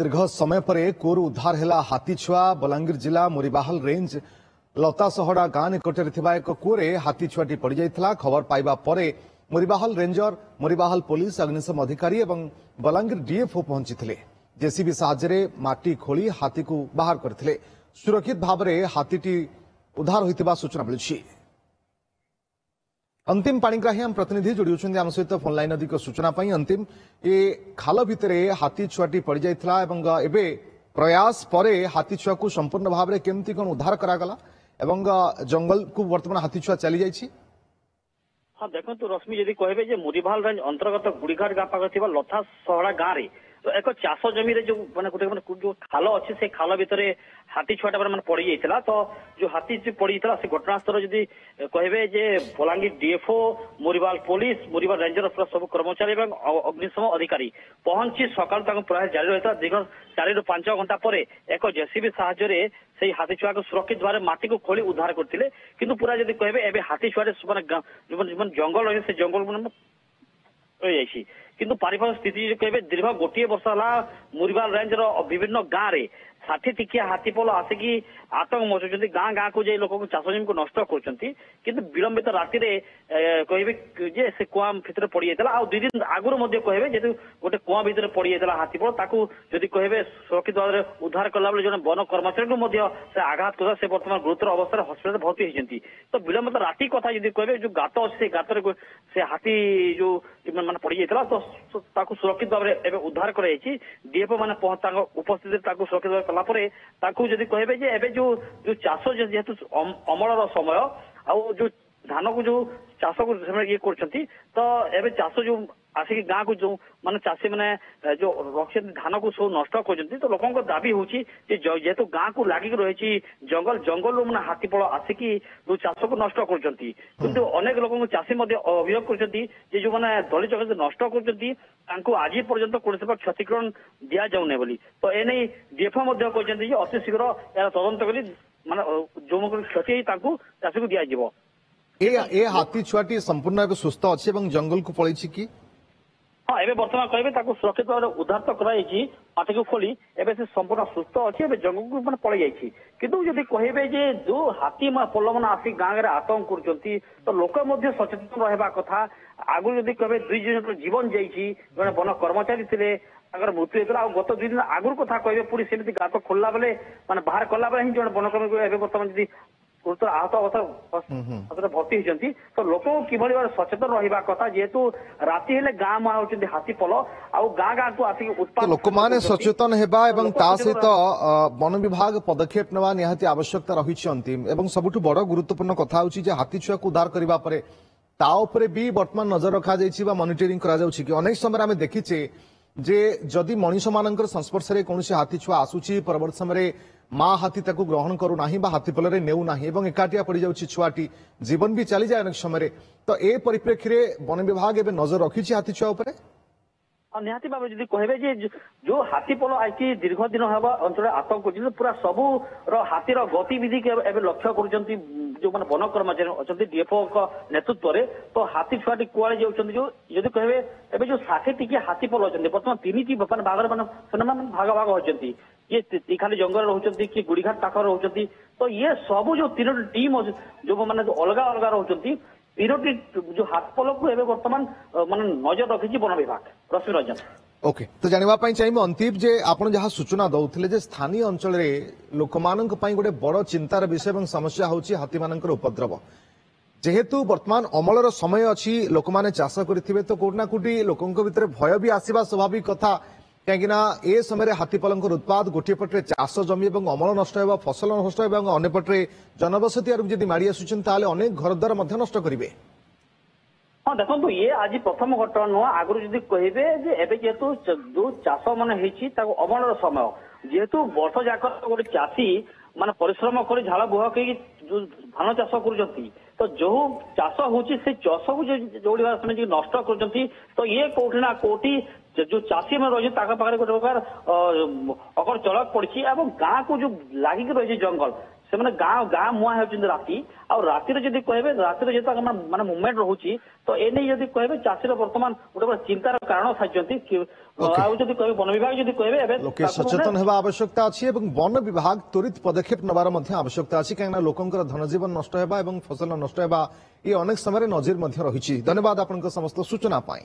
दीर्घ समय पर कोर उद्धार है हाथी छुआ बलांगीर जिला मोरीबाहल रेंज लतासहड़ा गाँ निकटରେ ଥିବା ଏକ କୂଅରେ ହାତୀ ଛୁଆଟି ପଡ଼ିଯାଇଥିଲା। ଖବର ପାଇବା ପରେ ମୋରିବାହଲ ରେଞ୍ଜର ମୋରିବାହଲ ପୋଲିସ ଅଗ୍ନିଶମ ଅଧିକାରୀ ଏବଂ ବଲାଙ୍ଗୀର ଡିଏଫଓ ପହଞ୍ଚିଥିଲେ। ଜେସିବି ସାହାଯ୍ୟରେ ମାଟି ଖୋଳି ହାତୀକୁ ବାହାର କରିଥିଲେ। ସୁରକ୍ଷିତ ଭାବରେ ହାତୀଟି ଉଦ୍ଧାର ହୋଇଥିବା ସୂଚନା ମିଳିଛି। अंतिम पाणिग्राही आम प्रतिनिधि जोड़ी होती आम सहित फोन लाइन अधिक सूचना अंतिम ये खाल भितर हाथी छुआटी पड़ जाता एवं प्रयास पर हाथी छुआ को संपूर्ण भाव में केमती कौन उद्धार करागला एवं जंगल को वर्तमान हाथी छुआ चली जाइए। हाँ देखो रश्मि जदि कहे मोरीबाहल रेंज अंतर्गत गुड़ीघाट गाँ पाखे लथा सहड़ा गाँव में तो एक चाष जमी जो मैंने गोटे जो खाल अच्छे से खाल भितर हाथी छुआटा मैंने पड़ जाता तो जो हाथी पड़ जाता से घटनास्थल जदि कहे जे बलांगीर डीएफओ मोरीबाहल पुलिस मोरीबाहल रेंजर सब कर्मचारी और अग्निशम अधिकारी पहुंची सकाल प्रयास जारी रही था। दीर्घ 4 ରୁ 5 घंटा पर एक जेसीबी साहाय्य से हाथी छुआ को सुरक्षित भाव में माटी को खोली उद्धार करते किंतु पूरा जदि कहे हाथी छुआ मैंने जंगल रही से जंगल रही किंतु पारिवारिक स्थिति कहे दीर्घ गोटे वर्ष है मोरीबाहल रेंजर विभिन्न गाँव में 60 टिकिया हाथीपल आसिकी आतंक मचाउछन्ति गाँ गाँ को जाई लोक चाष जमी को नष्ट करछन्ति किंतु विलंबित राति रे कहबे जे से कुआ भितर पड़ी जायतला आ 2 दिन आगुर मध्ये कहबे जेतु गोटे कुआ भितर पड़ी जायतला हाथीपल ताकू जदि कहबे सुरक्षित भाव में उद्धार कला बेले जने वन कर्मचारी को मध्ये से आघात करा से वर्तमान गुरुतर अवस्था रे हॉस्पिटल भर्ती होइछन्ति। तो विलंबित राति कथा जदि कहबे जो गात अछि से गात रे से हाथी जो माने पड़ी जायतला तो ताकू सुरक्षित भाव में एबे उद्धार करायछि। डीएफओ माने तांको उपस्थिति ताकू सुरक्षित ताकू जदि कहे जे एबे जो जो चाष जेहेतु अमलर समय आ जो धान को जो चाष को ये करछन्ति तो एबे चाष जो आसिक गाँ को जो माने चाषी माने जो रखी धान को सब नष्ट करछन्ति तो लोकों दाबी होची जे जेहेतु गाँ को लागिक रही जंगल जंगल माने हाथीपल आसिकी जो चाष को नष्ट करछन्ति किंतु अनेक लोकों चाषी मध्ये अभियोग करछन्ति जे जो माने दली चक्र नष्ट करछन्ति तांको आज पर्यंत कोनसे क्षतिपूरण दिया जाउने बोली। तो एने डीएफओ मध्ये कहछन्ति जे अति शीघ्र या तदंत करी माने जो क्षति तांको चाषी को दिया जिवो। ए हाथी छुआटी संपूर्ण सुस्थ अच्छे जंगल को पड़ी कि हाँ एवं बर्तमान कहे सुरक्षित भाव में उद्धार तो कराई माटी को खोली एवं से संपूर्ण सुस्थ अच्छे जंगल को मैंने पड़ जाइए किंतु जदि कहे जे जो हाथी पल मैंने आसिक गाँव में आतंक कर तो लोक सचेतन रहा कथा आगु जदि कहे 2 जन जीवन जाइए जड़े वन कर्मचारी थे मृत्यु होता गत 2 दिन आगुरी कथा कहे पुणी सेमती गात खोलला बेले माने बाहर कला बेले जड़े वन कर्मी बर्तमान जदि गुरुतर आहत अवस्था भर्ती होती तो लोक कि सचेतन रहा कथा जेहेतु राति हेले गाँ मुआ होती हाथीपल आउ गाँ गाँ को आसिक उत्पाद लोक माने सचेतन हेबा एवं ता सहित वन विभाग पदक्षेप नेवा निहाती आवश्यकता रही अंतिम एवं सबुठु बड़ गुरुत्वपूर्ण कथा होची जे हाथी छुआ को उद्धार करबा परे ता उपरे भी वर्तमान नजर रखा जाइछि बा मॉनिटरिंग करा जाउछि कि अनेक समय आमे देखिछे जे जदि मनीष मानकर संस्पर्श रे कोनोसी हाथी छुआ आसुछि परवर्त समय माँ हाथी ताकू ग्रहण करू नाही बा हाथीपल रे नेउ नाही एवं एकाटिया पड़ जाउछि छुआटी जीवन भी चली जाए अनेक समय। तो ए परिप्रेक्षी रे वन विभाग एबे नजर रखिछि हाथी छुआ उपरे निहाती भाव जदि कहे जो हाथीपल आई दीर्घ दिन हम अंचल आतंक कर पूरा सबू हाथीर गतिविधि के लक्ष्य कर जो मैंने वन कर्मचारी अच्छा डीएफओ नेतृत्व में तो हाथी छुआटी कुआड़े जाऊँ जो यदि कहे एवं जो 60 टिकिया हाथीपल अच्छा बर्तमान 3टी भाग भाग भाग होती किए खाली जंगल रोचे किए गुड़ीघाट पाख रोचे तो ये सब जो 3टी टीम जो मैंने अलग अलग रोचे 3टी जो हाथीपल को एवं बर्तमान माने नजर रखी वन विभाग। रश्मि रंजन ओके तो जानवाई चाहिए अंतिम जे आपण जहाँ सूचना दौले जे स्थानीय अंचल लोक गोटे बड़ चिंतार विषय और समस्या होची हाथी मानकर उपद्रव जेहेतु वर्तमान अमलर समय अच्छी लोक मैंने चाष करेंगे तो कोटना कोटी लोकों भितर भय भी आसवा स्वाभाविक कथा कहीं ए समय हाथीपल उत्पाद गोटे पटे चाष जमी और अमल नष्ट होगा फसल नष्ट होगा अंपटे जनबसती आड़ जब माड़ी आसुच्च अनेक घर द्वार नष्ट करेंगे। हाँ देखो ये आज प्रथम घटना नुह आगुरी जदि कहे जेहेतु जो चाष मान अमलर समय जेहेतु वर्ष जाक गोटे चाषी माने परिश्रम कर झाड़ बुह कई जो धान चाष कर तो जो चाष होची से चाष को जो नष्ट कर तो ये कोठी ना कोठी जो चाषी में रही पाखे गोटे प्रकार अगर चलक पड़ी गाँ को जो लागिक रही जंगल ସେମାନେ ଗାଁ ମୁହାଁ ହେଉଛନ୍ତି ରାତି ଆଉ ରାତିରେ ଯଦି କହିବେ ରାତିରେ ଯେହେତୁ ମାନେ ମୁଭମେଣ୍ଟ ରହୁଛି ତ ଏ ନେଇ ଯଦି କହିବେ ଚାଷୀର ବର୍ତ୍ତମାନ ଗୋଟେ ଚିନ୍ତାର କାରଣ ସାଜିଛନ୍ତି ଆଉ ଯଦି କହିବେ ବନ ବିଭାଗ ଯଦି କହିବେ ଏବେ ଲୋକେ ସଚେତନ ହେବା ଆବଶ୍ୟକତା ଅଛି ଏବଂ ବନ ବିଭାଗ ତ୍ୱରିତ ପଦକ୍ଷେପ ନେବାର ମଧ୍ୟ ଆବଶ୍ୟକତା ଅଛି କାହିଁକିନା ଲୋକଙ୍କର ଧନଜୀବନ ନଷ୍ଟ ହେବା ଏବଂ ଫସଲ ନଷ୍ଟ ହେବା ଏ ଅନେକ ସମୟରେ ନଜିର ମଧ୍ୟ ରହିଛି। ଧନ୍ୟବାଦ ଆପଣଙ୍କ ସମସ୍ତ ସୂଚନା ପାଇଁ।